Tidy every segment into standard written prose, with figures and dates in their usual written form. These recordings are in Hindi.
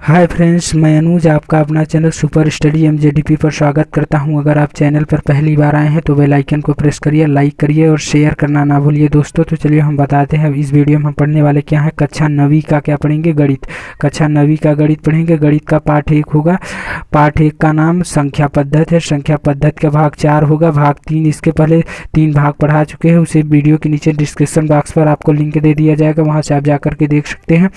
हाय फ्रेंड्स, मैं अनुज आपका अपना चैनल सुपर स्टडी एमजेडीपी पर स्वागत करता हूं। अगर आप चैनल पर पहली बार आए हैं तो बेल आइकन को प्रेस करिए, लाइक करिए और शेयर करना ना भूलिए दोस्तों। तो चलिए हम बताते हैं इस वीडियो में हम पढ़ने वाले क्या है। कक्षा 9वीं का क्या पढ़ेंगे? गणित। कक्षा 9वीं का गणित पढ़ेंगे। गणित का पाठ 1 होगा। पाठ 1 का नाम संख्या पद्धति है। संख्या पद्धति का भाग 4 होगा। भाग 3 इसके पहले 3 भाग पढ़ा चुके हैं, उसे वीडियो के नीचे डिस्क्रिप्शन बॉक्स पर आपको लिंक दे दिया जाएगा, वहाँ से आप जा करके देख सकते हैं।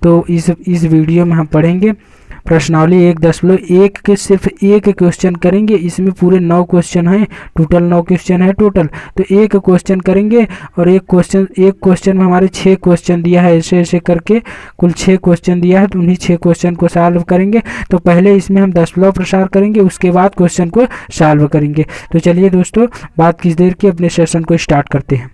तो इस वीडियो में हम पढ़ेंगे प्रश्नावली 1.1 के सिर्फ एक क्वेश्चन करेंगे। इसमें पूरे 9 क्वेश्चन हैं, टोटल 9 क्वेश्चन है टोटल। तो एक क्वेश्चन करेंगे और एक क्वेश्चन में हमारे 6 क्वेश्चन दिया है, ऐसे ऐसे करके कुल 6 क्वेश्चन दिया है। तो उन्हीं 6 क्वेश्चन को सॉल्व करेंगे। तो पहले इसमें हम दशमलव प्रसार करेंगे, उसके बाद क्वेश्चन को सॉल्व करेंगे। तो चलिए दोस्तों, बात किस देर की, अपने सेशन को स्टार्ट करते हैं।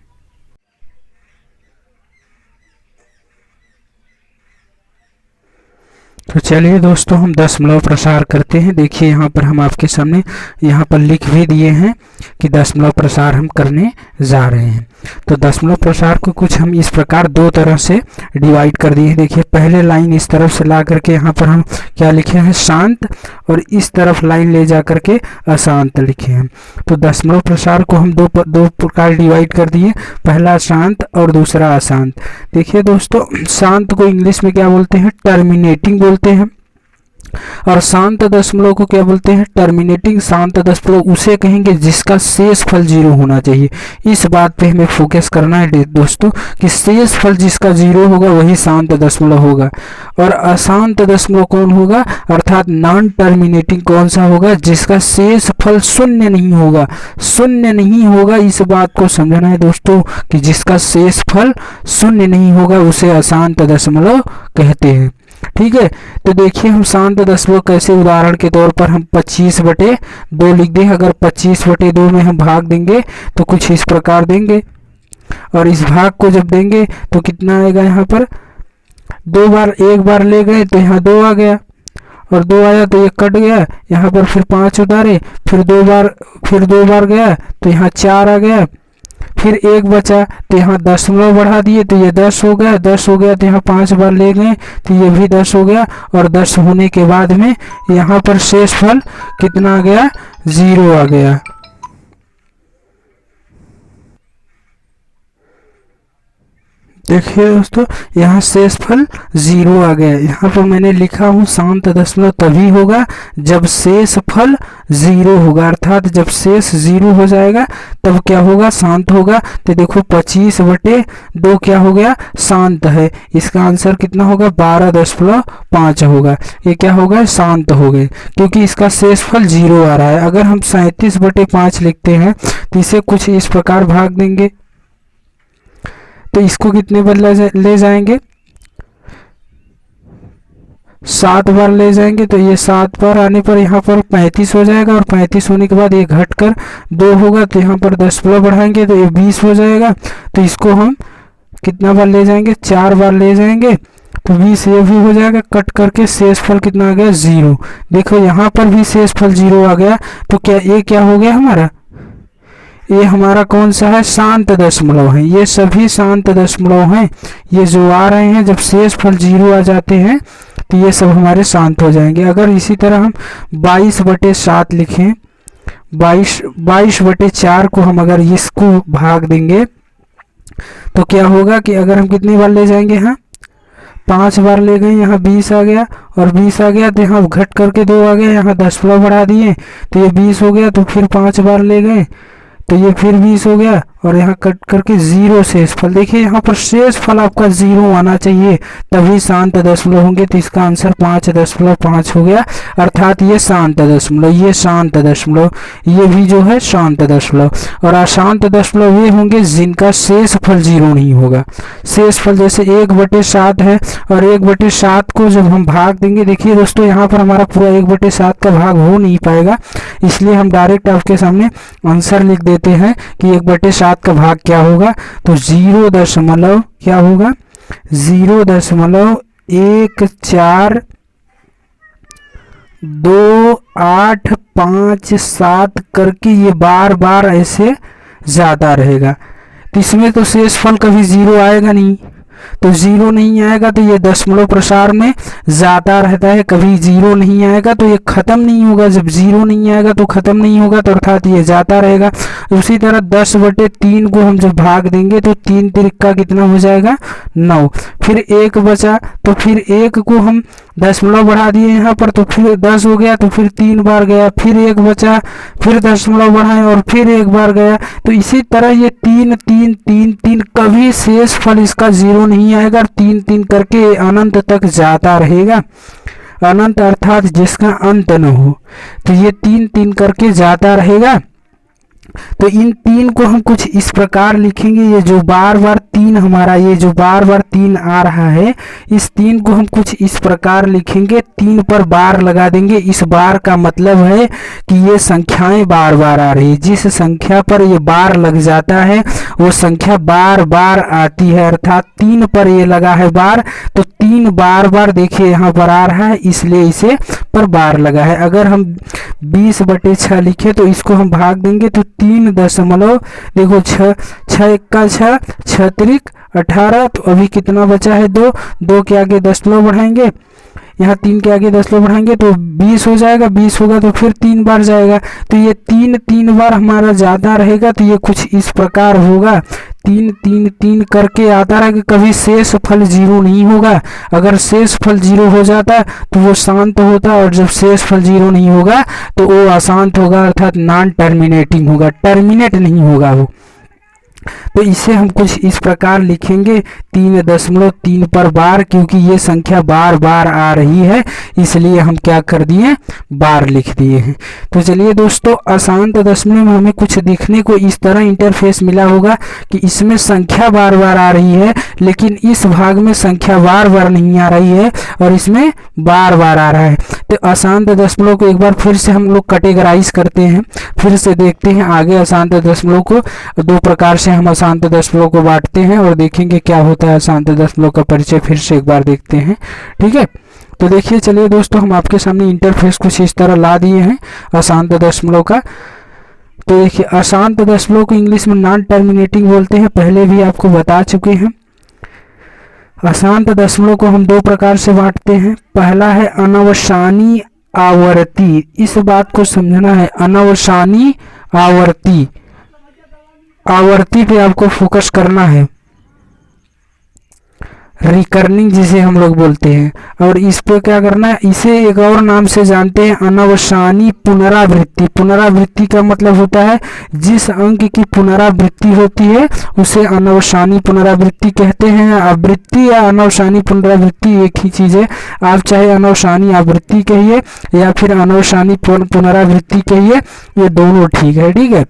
तो चलिए दोस्तों, हम दशमलव प्रसार करते हैं। देखिए यहाँ पर हम आपके सामने यहाँ पर लिख भी दिए हैं कि दशमलव प्रसार हम करने जा रहे हैं। तो दशमलव प्रसार को कुछ हम इस प्रकार 2 तरह से डिवाइड कर दिए हैं। देखिए पहले लाइन इस तरफ से ला करके यहाँ पर हम क्या लिखे हैं? शांत, और इस तरफ लाइन ले जा करके अशांत लिखे हैं। तो दशमलव प्रसार को हम दो प्रकार डिवाइड कर दिए, पहला शांत और दूसरा अशांत। देखिए दोस्तों, शांत को इंग्लिश में क्या बोलते हैं? टर्मिनेटिंग बोलते हैं। और शांत दशमलव को क्या बोलते हैं? टर्मिनेटिंग। शांत दशमलव उसे कहेंगे जिसका शेष फल 0 होना चाहिए। इस बात पे हमें फोकस करना है दोस्तों कि शेष फल जिसका 0 होगा वही शांत दशमलव होगा। और अशांत दशमलव कौन होगा? अर्थात नॉन टर्मिनेटिंग कौन सा होगा? जिसका शेष फल 0 नहीं होगा। 0 नहीं होगा, इस बात को समझना है दोस्तों कि जिसका शेष फल 0 नहीं होगा उसे अशांत दशमलव कहते हैं। ठीक है। तो देखिए हम शांत दशमलव कैसे, उदाहरण के तौर पर हम 25/2 लिख दें। अगर 25/2 में हम भाग देंगे तो कुछ इस प्रकार देंगे, और इस भाग को जब देंगे तो कितना आएगा? यहाँ पर 2 बार, एक बार ले गए तो यहाँ 2 आ गया, और 2 आया तो ये कट गया। यहाँ पर फिर 5 उतारे, फिर 2 बार गया तो यहाँ 4 आ गया, फिर 1 बचा तो यहाँ दशमलव बढ़ा दिए तो ये 10 हो गया। 10 हो गया तो यहाँ 5 बार ले गए तो ये भी 10 हो गया। और 10 होने के बाद में यहाँ पर शेष फल कितना आ गया? 0 आ गया। देखिए दोस्तों, यहाँ शेष फल 0 आ गया। यहाँ पर मैंने लिखा हूँ शांत दशमलव तभी होगा जब शेष फल 0 होगा, अर्थात जब शेष 0 हो जाएगा तब क्या होगा? शांत होगा। तो देखो 25/2 क्या हो गया? शांत है। इसका आंसर कितना होगा? 12.5 होगा। ये क्या होगा? शांत हो गए, क्योंकि इसका शेष फल 0 आ रहा है। अगर हम 37/5 लिखते हैं तो इसे कुछ इस प्रकार भाग देंगे तो इसको कितने बार ले जाएंगे? 7 बार ले जाएंगे। तो ये 7 बार आने पर यहाँ पर 35 हो जाएगा, और 35 होने के बाद ये घटकर 2 होगा तो यहाँ पर दशमलव बढ़ाएंगे तो ये 20 हो जाएगा। तो इसको हम कितना बार ले जाएंगे? 4 बार ले जाएंगे तो 20 ये भी हो जाएगा। कट करके शेष फल कितना आ गया? 0। देखो यहाँ पर भी शेष फल 0 आ गया। तो क्या ये क्या हो गया हमारा? ये हमारा कौन सा है? शांत दशमलव है। ये सभी शांत दशमलव हैं। ये जो आ रहे हैं जब शेष फल 0 आ जाते हैं तो ये सब हमारे शांत हो जाएंगे। अगर इसी तरह हम 22/7 लिखें, 22/4 को हम अगर इसको भाग देंगे तो क्या होगा कि अगर हम कितनी बार ले जाएंगे? हाँ, 5 बार ले गए, यहाँ 20 आ गया, और 20 आ गया तो यहाँ घट करके 2 आ गया, यहाँ दशमलव बढ़ा दिए तो ये 20 हो गया। तो फिर 5 बार ले गए तो ये फिर 20 हो गया, और यहाँ कट करके 0 शेष फल। देखिए यहाँ पर शेष फल आपका 0 आना चाहिए तभी शांत दशमलव होंगे। तो इसका आंसर 5.5 हो गया, अर्थात ये शांत दशमलव, ये शांत दशमलव, ये भी जो है शांत दशमलव। और अशांत दशमलव ये होंगे जिनका शेष फल 0 नहीं होगा। शेष फल जैसे 1/7 है, और 1/7 को जब हम भाग देंगे, देखिए दोस्तों यहाँ पर हमारा पूरा 1/7 का भाग हो नहीं पाएगा, इसलिए हम डायरेक्ट आपके सामने आंसर लिख देते हैं कि 1/7 का भाग क्या होगा? तो 0 दशमलव क्या होगा? 0.1428557 करके ये बार बार ऐसे ज्यादा रहेगा। तो इसमें तो शेष फल कभी 0 आएगा नहीं, तो जीरो नहीं आएगा तो ये दशमलव प्रसार में जाता रहता है, कभी जीरो नहीं आएगा तो ये खत्म नहीं होगा। जब जीरो नहीं आएगा तो खत्म नहीं होगा, तो अर्थात ये जाता रहेगा। उसी तरह 10/3 को हम जब भाग देंगे तो 3 तिरिक्का कितना हो जाएगा 9। फिर 1 बचा तो फिर 1 को हम दशमलव बढ़ा दिए यहाँ पर, तो फिर 10 हो गया, तो फिर 3 बार गया, फिर 1 बचा, फिर दशमलव बढ़ाए और फिर 1 बार गया। तो इसी तरह ये 3 3 3 3 कभी शेष फल इसका जीरो नहीं आएगा, 3 3 करके अनंत तक जाता रहेगा। अनंत अर्थात जिसका अंत न हो, तो ये 3 3 करके जाता रहेगा। तो इन 3 को हम कुछ इस प्रकार लिखेंगे, ये जो बार बार 3 हमारा, ये जो बार बार 3 आ रहा है, इस 3 को हम कुछ इस प्रकार लिखेंगे, 3 पर बार लगा देंगे। इस बार का मतलब है कि ये संख्याएं बार बार आ रही है, जिस संख्या पर ये बार लग जाता है वो संख्या बार बार आती है, अर्थात 3 पर ये लगा है बार, तो 3 बार बार देखिए यहाँ पर आ रहा है, इसलिए इसे पर बार लगा है। अगर हम 20/6 लिखे तो इसको हम भाग देंगे तो 3 दशमलव, देखो 6 1 6 6 त्रिक 18, तो अभी कितना बचा है 2, 2 के आगे दशमलव बढ़ाएंगे, यहाँ 3 के आगे दशमलव बढ़ाएंगे तो 20 हो जाएगा, 20 होगा तो फिर 3 बार जाएगा, तो ये 3 3 बार हमारा जाता रहेगा। तो ये कुछ इस प्रकार होगा, 3 3 3 करके आता रहेगा, कभी शेष फल जीरो नहीं होगा। अगर शेष फल जीरो हो जाता तो वो शांत होता, और जब शेष फल जीरो नहीं होगा तो वो अशांत होगा, अर्थात नॉन टर्मिनेटिंग होगा, टर्मिनेट नहीं होगा वो। तो इसे हम कुछ इस प्रकार लिखेंगे, 3.3 पर बार, क्योंकि ये संख्या बार बार आ रही है इसलिए हम क्या कर दिए, बार लिख दिए हैं। तो चलिए दोस्तों, अशांत दशमलव में हमें कुछ देखने को इस तरह इंटरफेस मिला होगा कि इसमें संख्या बार बार आ रही है, लेकिन इस भाग में संख्या बार बार नहीं आ रही है और इसमें बार बार आ रहा है। तो अशांत दशमलव को एक बार फिर से हम लोग कैटेगराइज करते हैं, फिर से देखते हैं आगे। अशांत दशमलव को 2 प्रकार से हम अशांत दशमलव को बांटते हैं और देखेंगे क्या होता है। अशांत दशमलव का परिचय फिर से एक बार देखते हैं, ठीक है। तो देखिए, चलिए दोस्तों, हम आपके सामने इंटरफेस कुछ इस तरह ला दिए हैं अशांत दशमलव का। तो देखिए, अशांत दशमलव को इंग्लिश में नॉन टर्मिनेटिंग बोलते हैं, पहले भी आपको बता चुके हैं। अशांत दशमलव को हम 2 प्रकार से बांटते हैं। पहला है अनवसानी आवर्ती, इस बात को समझना है, अनवसानी आवर्ती, आवर्ती पे आपको फोकस करना है, रिकर्निंग जिसे हम लोग बोलते हैं। और इस पे क्या करना है, इसे एक और नाम से जानते हैं, अनवसानी पुनरावृत्ति। पुनरावृत्ति का मतलब होता है जिस अंक की पुनरावृत्ति होती है उसे अनवसानी पुनरावृत्ति कहते हैं। आवृत्ति या अनवसानी पुनरावृत्ति एक ही चीज है, आप चाहे अनवसानी आवृत्ति कहिए या फिर अनवसानी पुनरावृत्ति कहिए, ये दोनों ठीक है, ठीक है।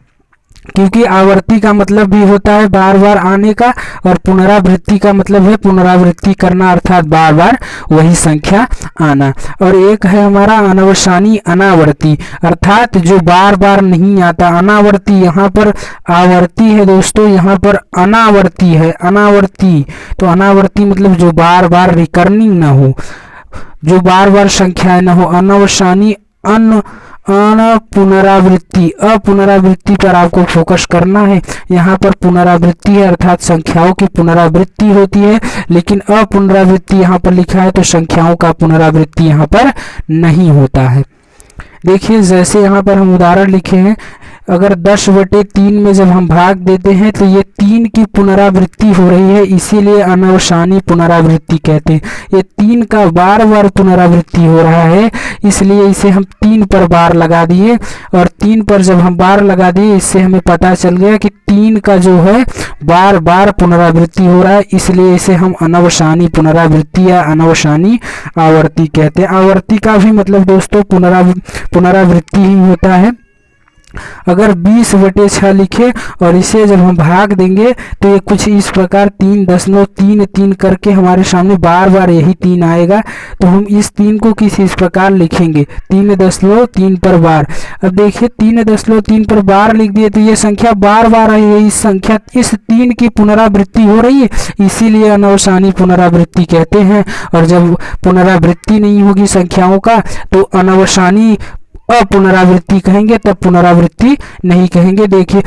क्योंकि आवर्ती का मतलब भी होता है बार बार आने का, और पुनरावृत्ति का मतलब है पुनरावृत्ति करना, अर्थात बार बार वही संख्या आना। और एक है हमारा अनवसानी अनावर्ती, अर्थात जो बार बार नहीं आता। अनावर्ती, यहाँ पर आवर्ती है दोस्तों, यहाँ पर अनावर्ती है, अनावर्ती। तो अनावर्ती मतलब जो बार बार रिकर्निंग ना हो, जो बार बार संख्याएं ना हो। अनवसानी पुनरावृत्ति, अपुनरावृत्ति पर आपको फोकस करना है। यहाँ पर पुनरावृत्ति है अर्थात संख्याओं की पुनरावृत्ति होती है, लेकिन अपुनरावृत्ति यहाँ पर लिखा है तो संख्याओं का पुनरावृत्ति यहाँ पर नहीं होता है। देखिए, जैसे यहाँ पर हम उदाहरण लिखे हैं, अगर 10/3 में जब हम भाग देते हैं तो ये 3 की पुनरावृत्ति हो रही है, इसीलिए अनवसानी पुनरावृत्ति कहते हैं। ये 3 का बार बार पुनरावृत्ति हो रहा है, इसलिए इसे हम 3 पर बार लगा दिए। और 3 पर जब हम बार लगा दिए, इससे हमें पता चल गया कि 3 का जो है बार बार पुनरावृत्ति हो रहा है, इसलिए इसे हम अनवसानी पुनरावृत्ति या अनवसानी आवर्ती कहते हैं। आवर्ती का भी मतलब दोस्तों पुनरावृत्ति ही होता है। अगर 20/6 लिखे और इसे जब हम भाग देंगे तो ये कुछ इस प्रकार 3.33 करके हमारे सामने बार बार यही 3 आएगा। तो हम इस 3 को किस इस प्रकार लिखेंगे, 3.3 पर बार। अब देखिए, 3.3 पर बार लिख दिए तो ये संख्या बार बार आई है, इस संख्या इस 3 की पुनरावृत्ति हो रही है, इसीलिए अनवसानी पुनरावृत्ति कहते हैं। और जब पुनरावृत्ति नहीं होगी संख्याओं का तो अनवसानी अपुनरावृत्ति कहेंगे, तब पुनरावृत्ति नहीं कहेंगे। देखिए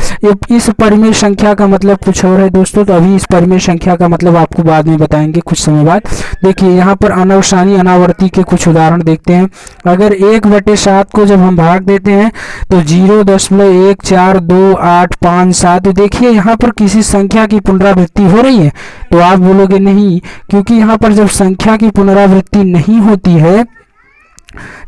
इस परिमेय संख्या का मतलब कुछ और है दोस्तों, तो अभी इस परिमेय संख्या का मतलब आपको बाद में बताएंगे कुछ समय बाद। देखिए यहाँ पर अनवसानी अनावर्ती के कुछ उदाहरण देखते हैं। अगर 1/7 को जब हम भाग देते हैं तो 0.142857, देखिए यहाँ पर किसी संख्या की पुनरावृत्ति हो रही है, तो आप बोलोगे नहीं, क्योंकि यहाँ पर जब संख्या की पुनरावृत्ति नहीं होती है,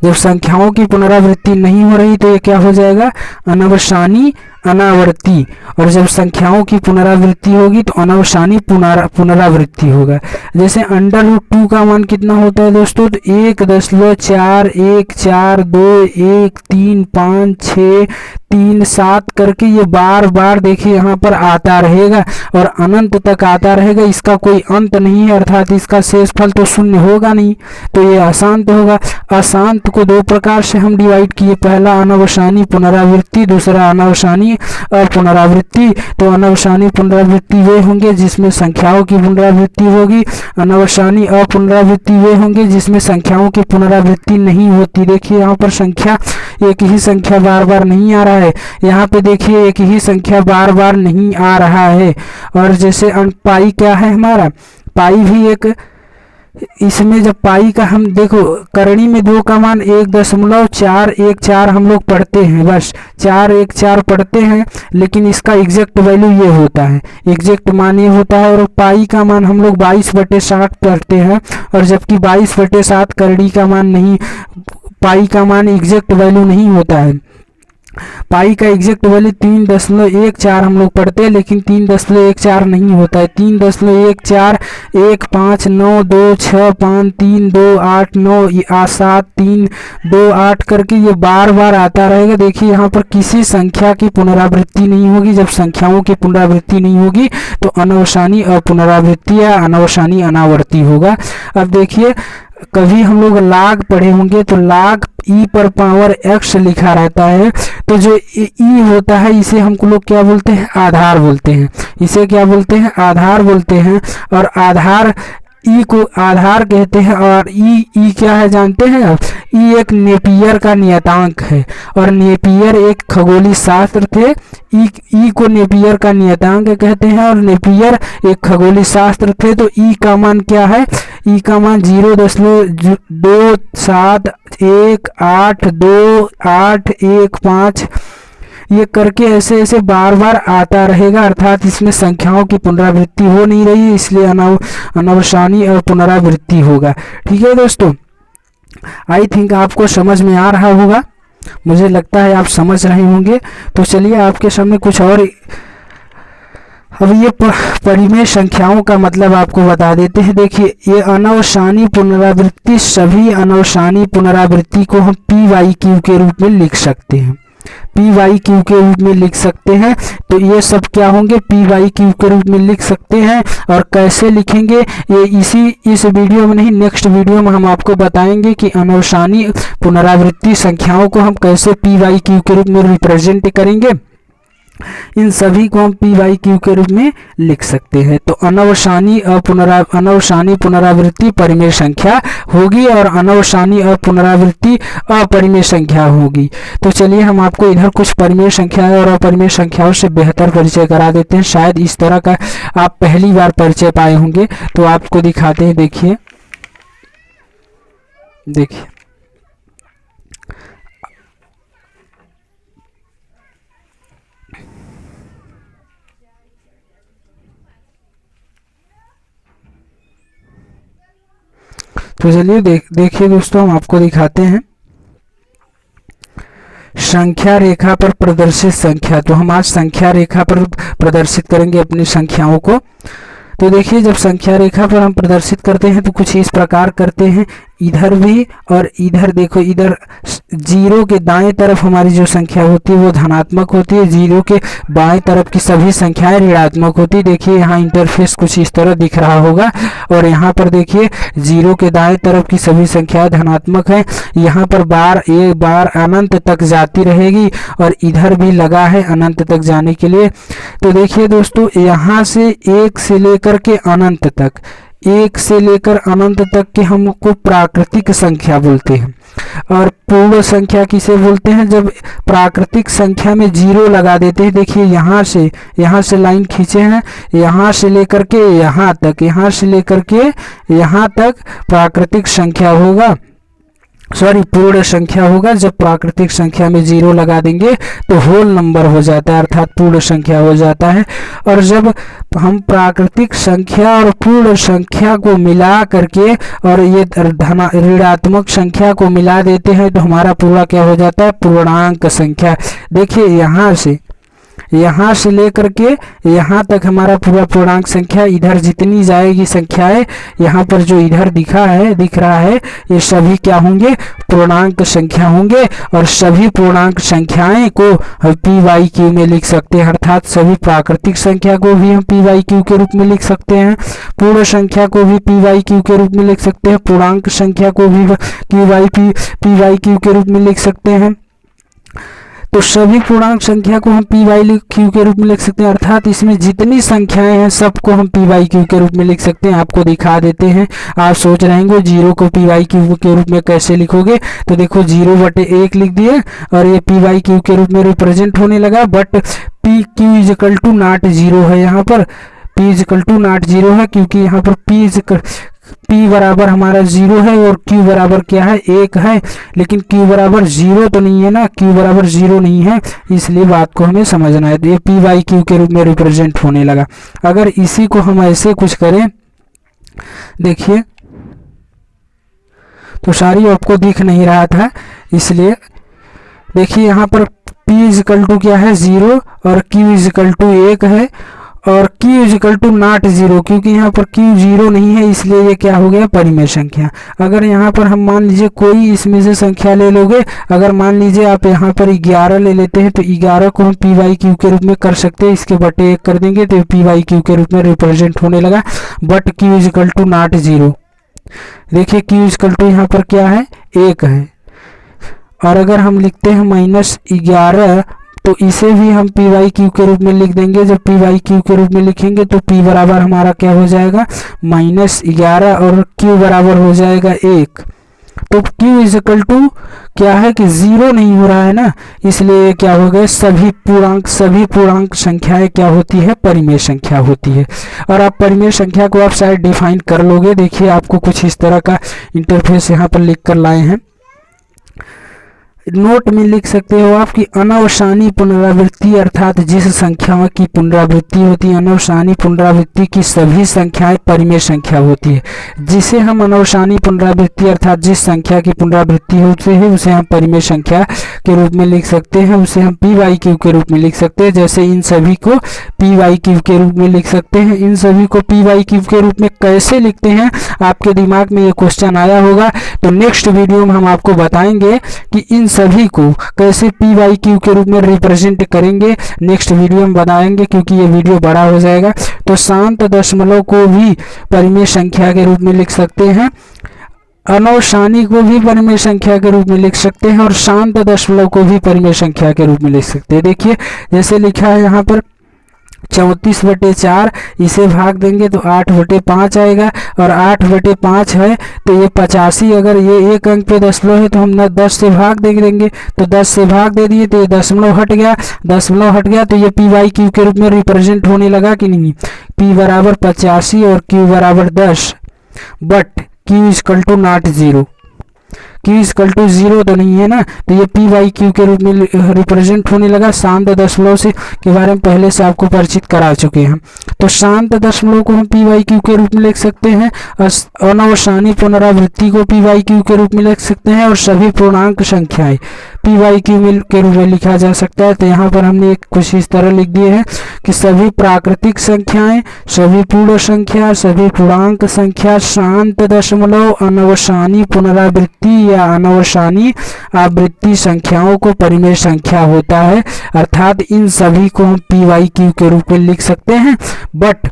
जब संख्याओं की पुनरावृत्ति नहीं हो रही, तो ये क्या हो जाएगा, अनवसानी अनावर्ती। और जब संख्याओं की पुनरावृत्ति होगी तो अनवसानी पुनरावृत्ति होगा। जैसे √2 का मान कितना होता है दोस्तों, तो 1.4142135637 करके ये बार बार देखिए यहाँ पर आता रहेगा और अनंत तक आता रहेगा। इसका कोई अंत नहीं है, अर्थात इसका शेषफल तो शून्य होगा नहीं, तो ये अशांत होगा। अशांत को दो प्रकार से हम डिवाइड किए, पहला अनवसानी पुनरावृत्ति, दूसरा अनवसानी पुनरावृत्ति। तो अनवसानी पुनरावृत्ति वे होंगे जिसमें संख्याओं की पुनरावृत्ति होगी, अनवसानी अपुनरावृत्ति वे होंगे जिसमें संख्याओं की पुनरावृत्ति नहीं होती। देखिए यहाँ पर संख्या, एक ही संख्या बार बार नहीं आ रहा है, यहाँ पे देखिए एक ही संख्या बार बार नहीं आ रहा है। और जैसे पाई क्या है हमारा, पाई भी एक, इसमें जब पाई का हम देखो, करणी में 2 का मान 1.414 हम लोग पढ़ते हैं, बस 414 पढ़ते हैं, लेकिन इसका एग्जैक्ट वैल्यू ये होता है, एग्जैक्ट मान ये होता है। और पाई का मान हम लोग 22/60 पढ़ते हैं, और जबकि 22/7 करणी का मान नहीं, पाई का मान एग्जैक्ट वैल्यू नहीं होता है। पाई का एग्जैक्ट वैल्यू 3.14 हम लोग पढ़ते हैं, लेकिन 3.14 नहीं होता है। 3.14159265328328 करके ये बार बार आता रहेगा। देखिए यहाँ पर किसी संख्या की पुनरावृत्ति नहीं होगी। जब संख्याओं की पुनरावृत्ति नहीं होगी तो अनवसानी अपुनरावृत्ति या अनवसानी अनावर्ती होगा। अब देखिए कभी हम लोग लाग पढ़े होंगे, तो लाग ई पर पावर x लिखा रहता है, तो जो ई होता है इसे हम लोग क्या बोलते हैं, आधार बोलते हैं। इसे क्या बोलते हैं, आधार बोलते हैं। और आधार ई को आधार कहते हैं। और ई क्या है जानते हैं आप, ई एक नेपियर का नियतांक है, और नेपियर एक खगोलीय शास्त्र थे। ई को नेपियर का नियतांक कहते हैं, और नेपियर एक खगोलीय शास्त्र थे। तो ई का मान क्या है, ई का मान 0.27182815 ये करके ऐसे ऐसे बार बार आता रहेगा, अर्थात इसमें संख्याओं की पुनरावृत्ति हो नहीं रही है, इसलिए अनवसानी और पुनरावृत्ति होगा। ठीक है दोस्तों, आई थिंक आपको समझ में आ रहा होगा, मुझे लगता है आप समझ रहे होंगे। तो चलिए आपके सामने कुछ और, अब ये परिमेय संख्याओं का मतलब आपको बता देते हैं। देखिए ये अनवसानी पुनरावृत्ति, सभी अनवसानी पुनरावृत्ति को हम PYQ के रूप में लिख सकते हैं, PYQ के रूप में लिख सकते हैं। तो ये सब क्या होंगे, PYQ के रूप में लिख सकते हैं। और कैसे लिखेंगे ये इस वीडियो में नहीं, नेक्स्ट वीडियो में हम आपको बताएंगे कि अनवसानी पुनरावृत्ति संख्याओं को हम कैसे PYQ के रूप में रिप्रेजेंट करेंगे। इन सभी को हम PYQ के रूप में लिख सकते हैं। तो अनवसानी पुनरावृत्ति परिमेय संख्या होगी और अनवसानी अपुनरावृत्ति अपरिमेय संख्या होगी। तो चलिए हम आपको इधर कुछ परिमेय संख्याएं और अपरिमेय संख्याओं से बेहतर परिचय करा देते हैं। शायद इस तरह का आप पहली बार परिचय पाए होंगे, तो आपको दिखाते हैं। देखिए तो चलिए देखिए दोस्तों, हम आपको दिखाते हैं संख्या रेखा पर प्रदर्शित संख्या। तो हम आज संख्या रेखा पर प्रदर्शित करेंगे अपनी संख्याओं को। तो देखिए जब संख्या रेखा पर हम प्रदर्शित करते हैं तो कुछ इस प्रकार करते हैं, इधर भी और इधर। देखो इधर 0 के दाएं तरफ हमारी जो संख्या होती है वो धनात्मक होती है, 0 के बाएं तरफ की सभी संख्याएं ऋणात्मक होती है। देखिए यहाँ इंटरफेस कुछ इस तरह दिख रहा होगा, और यहाँ पर देखिए 0 के दाएं तरफ की सभी संख्याएं धनात्मक हैं। यहाँ पर एक बार अनंत तक जाती रहेगी, और इधर भी लगा है अनंत तक जाने के लिए। तो देखिए दोस्तों, यहाँ से 1 से लेकर के अनंत तक 1 से लेकर अनंत तक के हमको प्राकृतिक संख्या बोलते हैं। और पूर्ण संख्या किसे बोलते हैं? जब प्राकृतिक संख्या में 0 लगा देते हैं। देखिए यहाँ से लाइन खींचे हैं, यहाँ से लेकर के यहाँ तक, यहाँ से लेकर के यहाँ तक प्राकृतिक संख्या होगा, पूर्ण संख्या होगा। जब प्राकृतिक संख्या में 0 लगा देंगे तो होल नंबर हो जाता है, अर्थात पूर्ण संख्या हो जाता है। और जब हम प्राकृतिक संख्या और पूर्ण संख्या को मिला करके और ये ऋणात्मक संख्या को मिला देते हैं तो हमारा पूरा क्या हो जाता है? पूर्णांक संख्या। देखिए यहाँ से लेकर के यहाँ तक हमारा पूरा पूर्णांक संख्या। इधर जितनी जाएगी संख्याएं, यहाँ पर जो इधर दिख रहा है ये सभी क्या होंगे? पूर्णांक संख्या होंगे। और सभी पूर्णांक संख्याएं को हम p/q में लिख सकते हैं, अर्थात सभी प्राकृतिक संख्या को भी हम p/q के रूप में लिख सकते हैं, पूर्ण संख्या को भी p/q के रूप में लिख सकते हैं, पूर्णांक संख्या को भी p/q के रूप में लिख सकते हैं। तो सभी पूर्णांक संख्या को हम p/q के रूप में लिख सकते हैं, अर्थात इसमें जितनी संख्याएं हैं सबको हम p/q के रूप में लिख सकते हैं। आपको दिखा देते हैं। आप सोच रहे होंगे 0 को p/q के रूप में कैसे लिखोगे, तो देखो 0/1 लिख दिए और ये p/q के रूप में रिप्रेजेंट होने लगा। बट q = नॉट 0 है, यहाँ पर p = नॉट 0 है, क्योंकि यहाँ पर p बराबर हमारा 0 है और q बराबर क्या है? 1 है। लेकिन q बराबर 0 तो नहीं है ना, q बराबर 0 नहीं है, इसलिए बात को हमें समझना है। तो ये p/q के रूप में रिप्रेजेंट होने लगा। अगर इसी को हम ऐसे कुछ करें, देखिए तो सारी आपको दिख नहीं रहा था, इसलिए देखिए यहाँ पर p = क्या है? 0 और q = 1 है और q = नॉट 0, क्योंकि यहाँ पर q 0 नहीं है, इसलिए ये क्या हो गया? परिमेय संख्या। अगर यहाँ पर हम मान लीजिए कोई इसमें से संख्या ले लोगे, अगर मान लीजिए आप यहाँ पर 11 ले लेते हैं तो 11 को हम p/q के रूप में कर सकते हैं, इसके बटे 1 कर देंगे तो p/q के रूप में रिप्रेजेंट होने लगा। But q = not 0। देखिए q = यहाँ पर क्या है? 1 है। और अगर हम लिखते हैं -11 तो इसे भी हम p/q के रूप में लिख देंगे। जब p/q के रूप में लिखेंगे तो p बराबर हमारा क्या हो जाएगा? -11 और q बराबर हो जाएगा 1। तो q = क्या है कि 0 नहीं हो रहा है ना, इसलिए क्या हो गए? सभी पूर्णांक संख्याएं क्या होती है? परिमेय संख्या होती है। और आप परिमेय संख्या को आप शायद डिफाइन कर लोगे। देखिए आपको कुछ इस तरह का इंटरफेस यहाँ पर लिख कर लाए हैं। नोट में लिख सकते हो आप कि अनवसानी पुनरावृत्ति, अर्थात जिस संख्याओं की पुनरावृत्ति होती है, अनवसानी पुनरावृत्ति की सभी संख्याएं परिमेय संख्या होती है। जिसे हम अनवसानी पुनरावृत्ति अर्थात जिस संख्या की पुनरावृत्ति होती है उसे हम परिमेय संख्या के रूप में लिख सकते हैं, उसे हम p/q के रूप में लिख सकते हैं। जैसे इन सभी को p/q के रूप में लिख सकते हैं। इन सभी को p/q के रूप में कैसे लिखते हैं, आपके दिमाग में ये क्वेश्चन आया होगा, तो नेक्स्ट वीडियो में हम आपको बताएंगे कि इन सभी को कैसे p/q के रूप में रिप्रेजेंट करेंगे। नेक्स्ट वीडियो में बताएंगे, क्योंकि ये वीडियो बड़ा हो जाएगा। तो शांत दशमलव को भी परिमेय संख्या के रूप में लिख सकते हैं, अनवसानी को भी परिमेय संख्या के रूप में लिख सकते हैं और शांत दशमलव को भी परिमेय संख्या के रूप में लिख सकते हैं। देखिए जैसे लिखा है यहाँ पर 34/4, इसे भाग देंगे तो 8/5 आएगा और 8/5 है तो ये 85। अगर ये एक अंक पे दशमलव है तो हम 10 से भाग देंगे, तो 10 से भाग दे दिए तो ये दशमलव हट गया, तो ये p/q के रूप में रिप्रेजेंट होने लगा कि नहीं। p बराबर 85 और q बराबर 10, बट q = नॉट 0। q = 0 तो नहीं है ना, तो ये p/q के रूप में रिप्रेजेंट होने लगा। शांत दशमलव से के बारे में पहले से आपको परिचित करा चुके हैं। तो शांत दशमलव को हम p/q के रूप में लिख सकते हैं, अनवसानी पुनरावृत्ति को p/q के रूप में लिख सकते हैं और सभी पूर्णांक संख्याएं p/q के रूप में लिखा जा सकता है। तो यहाँ पर हमने एक कुछ इस तरह लिख दिए हैं कि सभी प्राकृतिक संख्याएं, सभी पूर्ण संख्या, सभी पूर्णांक संख्या, शांत दशमलव, अनवसानी पुनरावृत्ति या अनवसानी आवृत्ति संख्याओं को परिमेय संख्या होता है। अर्थात इन सभी को हम p/q के रूप में लिख सकते हैं, बट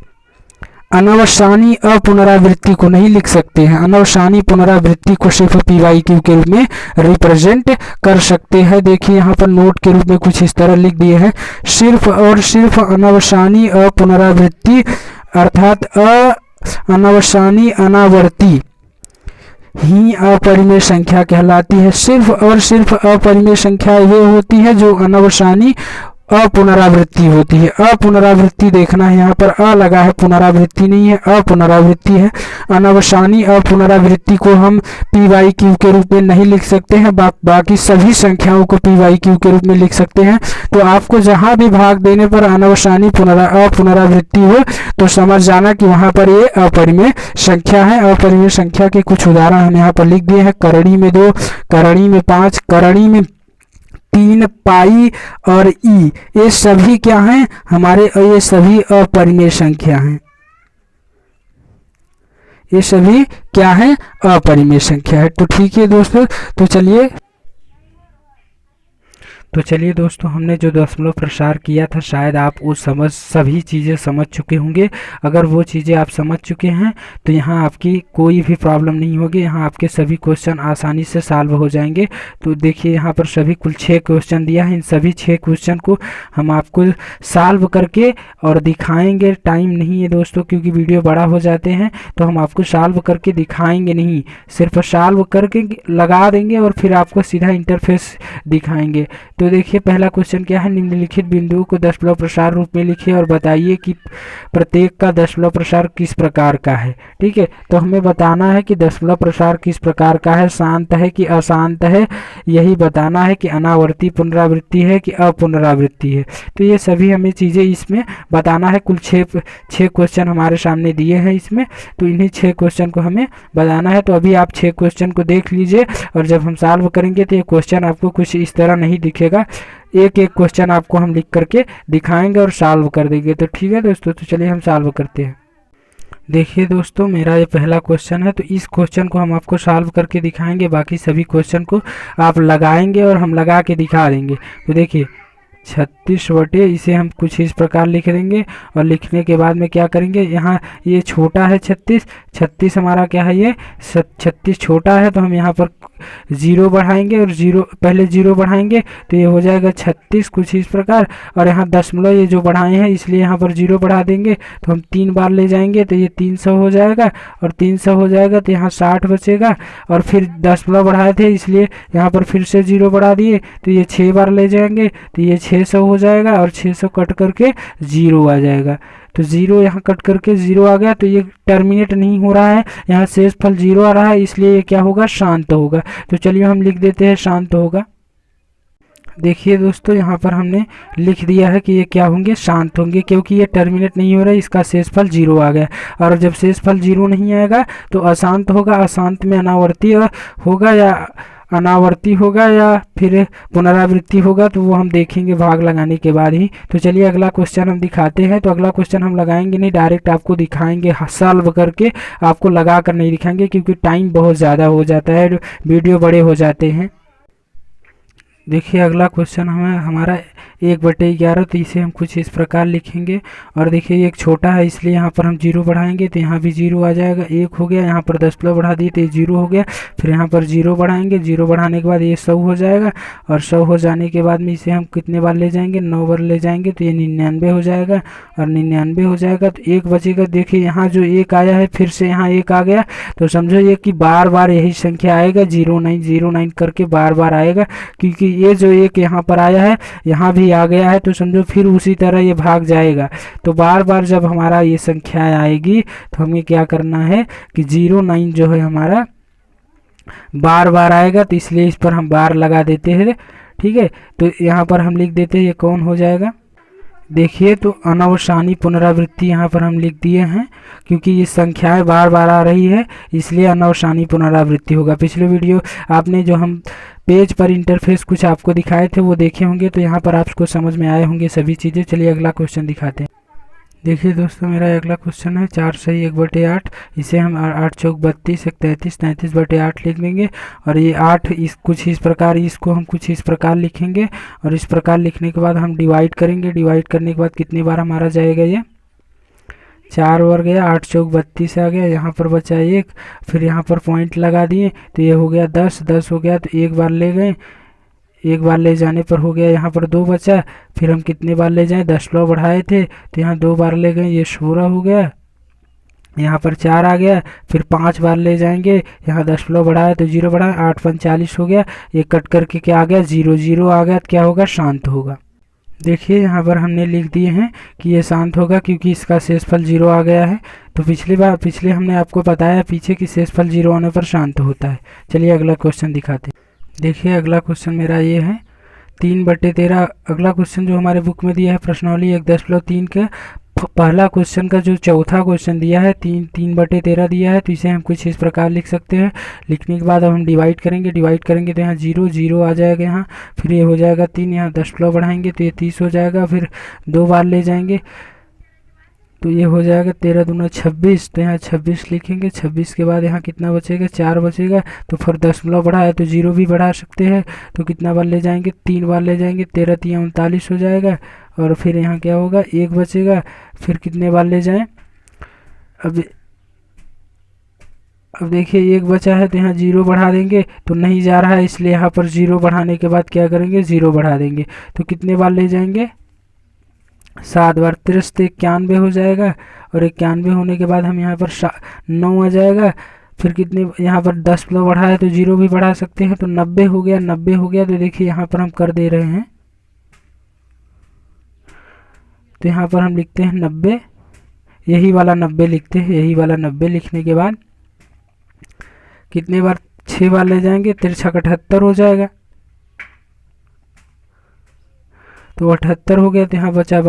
अनवसानी अपुनरावृत्ति को नहीं लिख सकते हैं। अनवसानी पुनरावृत्ति को सिर्फ p/q के रूप में रिप्रेजेंट कर सकते हैं। देखिए यहाँ पर नोट के रूप में कुछ इस तरह लिख दिए हैं, सिर्फ और सिर्फ अनवसानी अपुनरावृत्ति अर्थात अनवसानी अनावर्ती ही अपरिमेय संख्या कहलाती है। सिर्फ और सिर्फ अपरिमेय संख्या ये होती है जो अनवसानी अपुनरावृत्ति होती है। अपुनरावृत्ति देखना है, यहाँ पर अ लगा है, पुनरावृत्ति नहीं है, अपुनरावृत्ति है। अनवसानी अपुनरावृत्ति को हम पी वाई क्यू के रूप में नहीं लिख सकते हैं, बाकी सभी संख्याओं को पी वाई क्यू के रूप में लिख सकते हैं। तो आपको जहाँ भी भाग देने पर अनवसानी अपुनरावृत्ति हो तो समझ जाना कि वहाँ पर ये अपरिमेय संख्या है। अपरिमेय संख्या के कुछ उदाहरण हम यहाँ पर लिख दिए हैं। करणी में 2, करणी में 5, करणी में 3, पाई और ई, ये सभी क्या हैं हमारे, ये सभी अपरिमेय संख्या हैं। ये सभी क्या है, अपरिमेय संख्या है। तो ठीक है दोस्तों, तो चलिए दोस्तों, हमने जो दशमलव प्रसार किया था शायद आप वो सभी चीज़ें समझ चुके होंगे। अगर वो चीज़ें आप समझ चुके हैं तो यहाँ आपकी कोई भी प्रॉब्लम नहीं होगी, यहाँ आपके सभी क्वेश्चन आसानी से सॉल्व हो जाएंगे। तो देखिए यहाँ पर सभी कुल 6 क्वेश्चन दिया है। इन सभी 6 क्वेश्चन को हम आपको सॉल्व करके और दिखाएंगे। टाइम नहीं है दोस्तों, क्योंकि वीडियो बड़ा हो जाते हैं, तो हम आपको सॉल्व करके दिखाएंगे नहीं, सिर्फ सॉल्व करके लगा देंगे और फिर आपको सीधा इंटरफेस दिखाएंगे। तो देखिए पहला क्वेश्चन क्या है, निम्नलिखित बिंदुओं को दशमलव प्रसार रूप में लिखिए और बताइए कि प्रत्येक का दशमलव प्रसार किस प्रकार का है। ठीक है, तो हमें बताना है कि दशमलव प्रसार किस प्रकार का है, शांत है कि अशांत है, यही बताना है कि अनावर्ती पुनरावृत्ति है कि अपुनरावृत्ति है। तो ये सभी हमें चीज़ें इसमें बताना है। कुल 6 क्वेश्चन हमारे सामने दिए हैं इसमें, तो इन्हीं 6 क्वेश्चन को हमें बताना है। तो अभी आप 6 क्वेश्चन को देख लीजिए और जब हम सॉल्व करेंगे तो ये क्वेश्चन आपको कुछ इस तरह नहीं दिखेगा, एक एक क्वेश्चन आपको हम लिख करके दिखाएंगे और सॉल्व कर देंगे। तो ठीक है दोस्तों, तो चलिए हम सॉल्व करते हैं। देखिए दोस्तों, मेरा ये पहला क्वेश्चन है, तो इस क्वेश्चन को हम आपको सॉल्व करके दिखाएंगे, बाकी सभी क्वेश्चन को आप लगाएंगे और हम लगा के दिखा देंगे। तो देखिए 36 बटे, इसे हम कुछ इस प्रकार लिख देंगे और लिखने के बाद में क्या करेंगे, यहाँ ये छोटा है 36 हमारा क्या है, ये 36 छोटा है, तो हम यहाँ पर 0 बढ़ाएंगे और पहले 0 बढ़ाएंगे तो ये हो जाएगा 36 कुछ इस प्रकार। और यहाँ दशमलव ये जो बढ़ाए हैं इसलिए यहाँ पर 0 बढ़ा देंगे, तो हम 3 बार ले जाएंगे तो ये 300 हो जाएगा, और 300 हो जाएगा तो यहाँ 60 बचेगा। और फिर दशमलव बढ़ाए थे इसलिए यहाँ पर फिर से 0 बढ़ा दिए, तो ये 6 बार ले जाएंगे तो ये 600 हो जाएगा, और 600 कट करके 0 आ जाएगा। तो 0 यहाँ कट करके 0 आ गया, तो ये टर्मिनेट नहीं हो रहा है, यहाँ शेषफल 0 आ रहा है, इसलिए ये क्या होगा, शांत होगा। तो चलिए हम लिख देते हैं शांत होगा। देखिए दोस्तों, यहाँ पर हमने लिख दिया है कि ये क्या होंगे, शांत होंगे, क्योंकि ये टर्मिनेट नहीं हो रहा है, इसका शेषफल 0 आ गया। और जब शेषफल 0 नहीं आएगा तो अशांत होगा। अशांत में अनावर्ती होगा या अनावर्ती होगा या फिर पुनरावृत्ति होगा, तो वो हम देखेंगे भाग लगाने के बाद ही। तो चलिए अगला क्वेश्चन हम दिखाते हैं। तो अगला क्वेश्चन हम लगाएंगे नहीं, डायरेक्ट आपको दिखाएंगे, सॉल्व करके आपको लगा कर नहीं दिखाएंगे, क्योंकि टाइम बहुत ज़्यादा हो जाता है, वीडियो बड़े हो जाते हैं। देखिए अगला क्वेश्चन हमारा 1/11, तो इसे हम कुछ इस प्रकार लिखेंगे। और देखिए एक छोटा है इसलिए यहाँ पर हम 0 बढ़ाएंगे तो यहाँ भी 0 आ जाएगा, 1 हो गया, यहाँ पर दशमलव बढ़ा दिए तो ये 0 हो गया। फिर यहाँ पर 0 बढ़ाएंगे, 0 बढ़ाने के बाद ये 100 हो जाएगा, और 100 हो जाने के बाद में इसे हम कितने बार ले जाएंगे, 9 बार ले जाएंगे, तो ये 99 हो जाएगा, और 99 हो जाएगा तो 1 बचेगा। देखिए यहाँ जो 1 आया है फिर से यहाँ 1 आ गया, तो समझो ये कि बार बार यही संख्या आएगा, 0909 करके बार बार आएगा, क्योंकि ये जो 1 यहाँ पर आया है यहाँ भी आ गया है, तो समझो फिर उसी तरह ये भाग जाएगा। तो बार बार जब हमारा ये संख्या आएगी तो हमें क्या करना है कि 09 जो है हमारा बार बार आएगा, तो इसलिए इस पर हम बार लगा देते हैं। ठीक है, तो यहाँ पर हम लिख देते हैं ये कौन हो जाएगा। देखिए तो अनवसानी पुनरावृत्ति यहाँ पर हम लिख दिए हैं, क्योंकि ये संख्याएं बार बार आ रही है इसलिए अनवसानी पुनरावृत्ति होगा। पिछले वीडियो आपने जो हम पेज पर इंटरफेस कुछ आपको दिखाए थे वो देखे होंगे, तो यहाँ पर आपको समझ में आए होंगे सभी चीज़ें। चलिए अगला क्वेश्चन दिखाते हैं। देखिए दोस्तों, मेरा अगला क्वेश्चन है 4 सही 1/8, इसे हम 8 चौक 32, 1 33, 33/8 लिख देंगे। और ये 8 कुछ इस प्रकार, इसको हम कुछ इस प्रकार लिखेंगे, और इस प्रकार लिखने के बाद हम डिवाइड करेंगे। डिवाइड करने के बाद कितनी बार हमारा जाएगा, ये 4 बार गया, 8 चौक 32 आ गया, यहाँ पर बचा 1, फिर यहाँ पर पॉइंट लगा दिए तो ये हो गया 10 हो गया, तो 1 बार ले गए, 1 बार ले जाने पर हो गया, यहाँ पर 2 बचा, फिर हम कितने बार ले जाएं, दशमलव बढ़ाए थे तो यहाँ 2 बार ले गए, ये 16 हो गया, यहाँ पर 4 आ गया, फिर 5 बार ले जाएंगे, यहाँ 10 बढ़ाया तो 0 बढ़ाया, 8 5 40 हो गया, ये कट करके क्या आ गया 0 0 आ गया, तो क्या होगा शांत होगा। देखिए यहाँ पर हमने लिख दिए हैं कि ये शांत होगा क्योंकि इसका शेषफल 0 आ गया है। तो पिछले हमने आपको बताया पीछे कि शेषफल 0 आने पर शांत होता है। चलिए अगला क्वेश्चन दिखाते हैं। देखिए अगला क्वेश्चन मेरा ये है 3/13। अगला क्वेश्चन जो हमारे बुक में दिया है प्रश्नावली 1.3 का पहला क्वेश्चन का जो चौथा क्वेश्चन दिया है 3/13 दिया है, तो इसे हम कुछ इस प्रकार लिख सकते हैं। लिखने के बाद अब हम डिवाइड करेंगे तो यहाँ 0 0 आ जाएगा यहाँ, फिर ये हो जाएगा 3, यहाँ 10 बढ़ाएंगे तो ये 30 हो जाएगा, फिर 2 बार ले जाएंगे तो ये हो जाएगा 13 दूना 26, तो यहाँ 26 लिखेंगे। 26 के बाद यहाँ कितना बचेगा 4 बचेगा, तो फिर 10 बढ़ाया तो 0 भी बढ़ा सकते हैं, तो कितना बार ले जाएंगे 3 बार ले जाएंगे, 13 3 39 हो जाएगा, और फिर यहाँ क्या होगा 1 बचेगा, फिर कितने बार ले जाएं। अब देखिए 1 बचा है तो यहाँ 0 बढ़ा देंगे तो नहीं जा रहा है, इसलिए यहाँ पर 0 बढ़ाने के बाद क्या करेंगे 0 बढ़ा देंगे, तो कितने बार ले जाएंगे 7 बार। 30 तो 91 हो जाएगा, और 91 होने के बाद हम यहाँ पर 9 आ जाएगा, फिर कितने यहाँ पर 10 बढ़ाया तो 0 भी बढ़ा सकते हैं, तो 90 हो गया। 90 हो गया तो देखिए यहाँ पर हम कर दे रहे हैं, तो यहाँ पर हम लिखते हैं 90, यही वाला 90 लिखते हैं। यही वाला 90 लिखने के बाद कितने बार 6 बार ले जाएंगे, 3 6 78 हो जाएगा, तो 78 हो गया, तो यहाँ बचा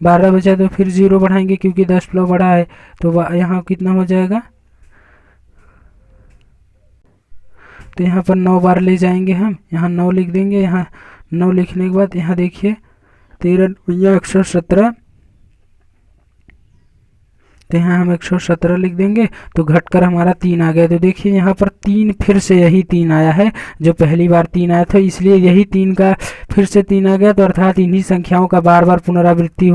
12 बचा, तो फिर 0 बढ़ाएंगे क्योंकि 10 बढ़ा है, तो यहाँ कितना हो जाएगा, तो यहाँ पर 9 बार ले जाएंगे हम, यहाँ 9 लिख देंगे। यहाँ 9 लिखने के बाद यहाँ देखिए 13 117, तो यहाँ हम 117 लिख देंगे, तो घटकर हमारा 3 आ गया। तो देखिए यहाँ पर 3 फिर से यही 3 आया है जो पहली बार 3 आया था, इसलिए यही 3 का फिर से 3 आ गया, तो अर्थात इन्हीं संख्याओं का बार बार पुनरावृत्ति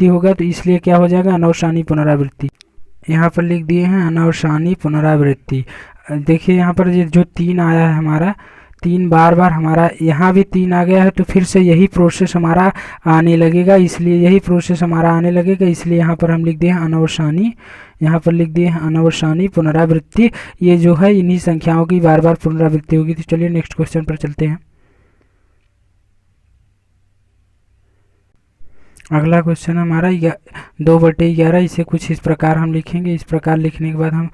होगा, तो इसलिए क्या हो जाएगा अनवसानी पुनरावृत्ति। यहाँ पर लिख दिए हैं अनवसानी पुनरावृत्ति। देखिए यहाँ पर ये जो 3 आया है हमारा, 3 बार हमारा यहाँ भी 3 आ गया है, तो फिर से यही प्रोसेस हमारा आने लगेगा, इसलिए यहाँ पर हम लिख दिए हैं अनवसानी। यहाँ पर लिख दिए हैं अनवसानी पुनरावृत्ति, ये जो है इन्हीं संख्याओं की बार बार पुनरावृत्ति होगी। तो चलिए नेक्स्ट क्वेश्चन पर चलते हैं। अगला क्वेश्चन हमारा 2/11, इसे कुछ इस प्रकार हम लिखेंगे। इस प्रकार लिखने के बाद हम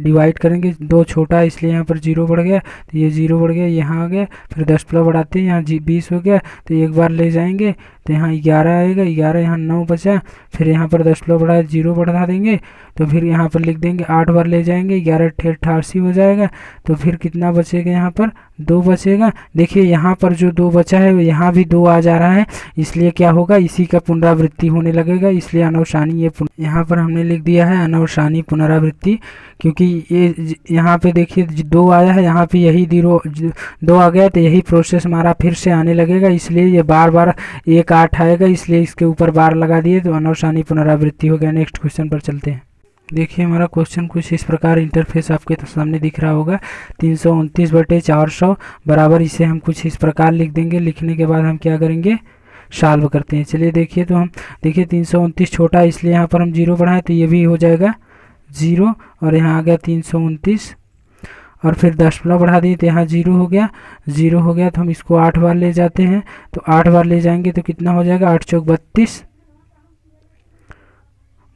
डिवाइड करेंगे, 2 छोटा इसलिए यहाँ पर 0 बढ़ गया, तो ये 0 बढ़ गया, यहाँ आ गया, फिर 10 बढ़ाते हैं, यहाँ 20 हो गया, तो 1 बार ले जाएंगे, तो यहाँ 11 आएगा, 11 यहाँ 9 बचा, फिर यहाँ पर 10 बढ़ाया 0 बढ़ा देंगे, तो फिर यहाँ पर लिख देंगे 8 बार ले जाएंगे, 11 88 हो जाएगा, तो फिर कितना बचेगा यहाँ पर 2 बचेगा। देखिए यहाँ पर जो 2 बचा है यहाँ भी 2 आ जा रहा है, इसलिए क्या होगा इसी का पुनरावृत्ति होने लगेगा, इसलिए अनवसानी ये यहाँ पर हमने लिख दिया है अनवसानी पुनरावृत्ति, क्योंकि ये यहाँ पे देखिए 2 आया है, यहाँ पे यही 2 आ गया, तो यही प्रोसेस हमारा फिर से आने लगेगा, इसलिए ये बार बार 1 8 आएगा, इसलिए इसके ऊपर बार लगा दिए, तो अनवसानी पुनरावृत्ति हो गया। नेक्स्ट क्वेश्चन पर चलते हैं। देखिए हमारा क्वेश्चन कुछ इस प्रकार इंटरफेस आपके सामने दिख रहा होगा, 329/400 बराबर, इसे हम कुछ इस प्रकार लिख देंगे। लिखने के बाद हम क्या करेंगे सॉल्व करते हैं। चलिए देखिए, तो हम देखिए 329 छोटा है, इसलिए यहाँ पर हम 0 बढ़ाएं, तो ये भी हो जाएगा 0, और यहाँ आ गया 329, और फिर 10 बढ़ा दिए तो यहाँ 0 हो गया, तो हम इसको 8 बार ले जाते हैं, तो 8 बार ले जाएंगे तो कितना हो जाएगा 8 चौक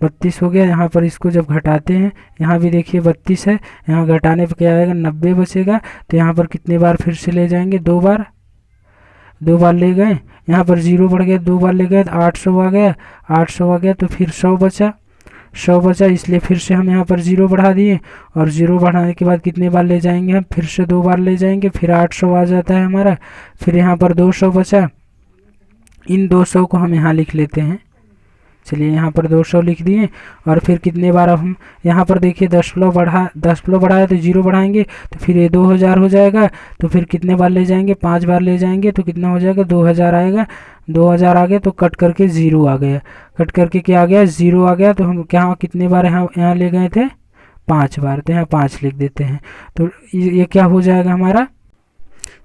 32 हो गया। यहाँ पर इसको जब घटाते हैं, यहाँ भी देखिए 32 है, यहाँ घटाने पर क्या आएगा 90 बचेगा, तो यहाँ पर कितने बार फिर से ले जाएंगे 2 बार ले गए, यहाँ पर 0 बढ़ गया, 2 बार ले गए तो 800 आ गया, तो फिर 100 बचा, इसलिए फिर से हम यहाँ पर 0 बढ़ा दिए, और 0 बढ़ाने के बाद कितने बार ले जाएंगे हम फिर से 2 बार ले जाएंगे, फिर 800 आ जाता है हमारा, फिर यहाँ पर 200 बचा, इन 200 को हम यहाँ लिख लेते हैं। चलिए यहाँ पर 200 लिख दिए, और फिर कितने बार अब हम यहाँ पर देखिए 10 बढ़ाया तो 0 बढ़ाएंगे, तो फिर ये 2000 हो जाएगा, तो फिर कितने बार ले जाएंगे 5 बार ले जाएंगे, तो कितना हो जाएगा 2000 आएगा, 2000 आ गया, तो कट करके 0 आ गया, क्या आ गया 0 आ गया, तो हम क्या कितने बार यहाँ ले गए थे 5 बार, तो यहाँ 5 लिख देते हैं। तो ये क्या हो जाएगा हमारा,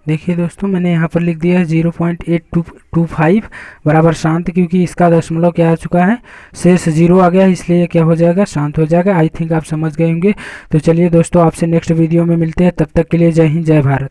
देखिए दोस्तों, मैंने यहाँ पर लिख दिया है 0.8225 बराबर शांत, क्योंकि इसका दशमलव क्या आ चुका है, शेष 0 आ गया, इसलिए क्या हो जाएगा, शांत हो जाएगा। आई थिंक आप समझ गए होंगे। तो चलिए दोस्तों, आपसे नेक्स्ट वीडियो में मिलते हैं, तब तक के लिए जय हिंद, जय भारत।